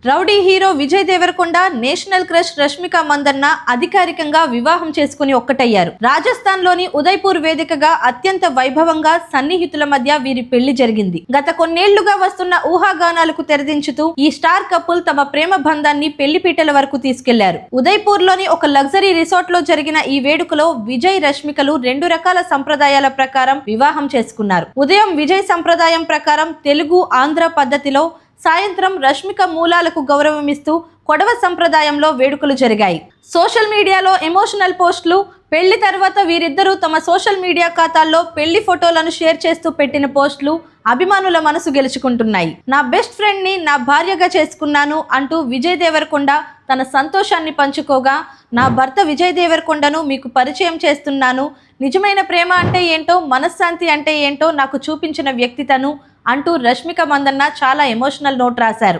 Rowdy hero Vijay Deverakonda national crush Rashmika Mandanna అధికారికంగా వివాహం చేసుకుని ఒక్కటయ్యారు. రాజస్థాన్ లోని ఉదయ్పూర్ వేదికగా అత్యంత వైభవంగా సన్నిహితుల మధ్య వీరి పెళ్లి జరిగింది. గత కొన్నేళ్లుగా వస్తున్న ఊహాగానాలకు తెరదించుతూ ఈ స్టార్ కపుల్ తమ ప్రేమ బంధాన్ని పెళ్లిపీటల వరకు తీసుకెళ్లారు. ఉదయ్పూర్ లోని ఒక లగ్జరీ రిసార్ట్ లో జరిగిన ఈ వేడుకలో విజయ్ రష్మికలు 2 రకాల సంప్రదాయాల ప్రకారం వివాహం చేసుకున్నారు. ఉదయం విజయ్ సంప్రదాయం ప్రకారం తెలుగు ఆంధ్ర పద్ధతిలో, సాయంత్రం రష్మిక మూలాలకు గౌరవమిస్తూ కొడవ సంప్రదాయంలో వేడుకలు జరిగాయి. సోషల్ మీడియాలో ఎమోషనల్ పోస్టులు, పెళ్లి తర్వాత వీరిద్దరూ తమ సోషల్ మీడియా ఖాతాల్లో పెళ్లి ఫోటోలను షేర్ చేస్తూ పెట్టిన పోస్టులు అభిమానుల మనసు గెలుచుకుంటున్నాయి. నా బెస్ట్ ఫ్రెండ్ ని నా భార్యగా చేసుకున్నాను అంటూ విజయ్ దేవరకొండ తన సంతోషాన్ని పంచుకోగా, నా భర్త విజయ్ దేవరకొండను మీకు పరిచయం చేస్తున్నాను, నిజమైన ప్రేమ అంటే ఏంటో, మనశ్శాంతి అంటే ఏంటో నాకు చూపించిన వ్యక్తి తను అంటూ రష్మిక మందన్న చాలా ఎమోషనల్ నోట్ రాశారు.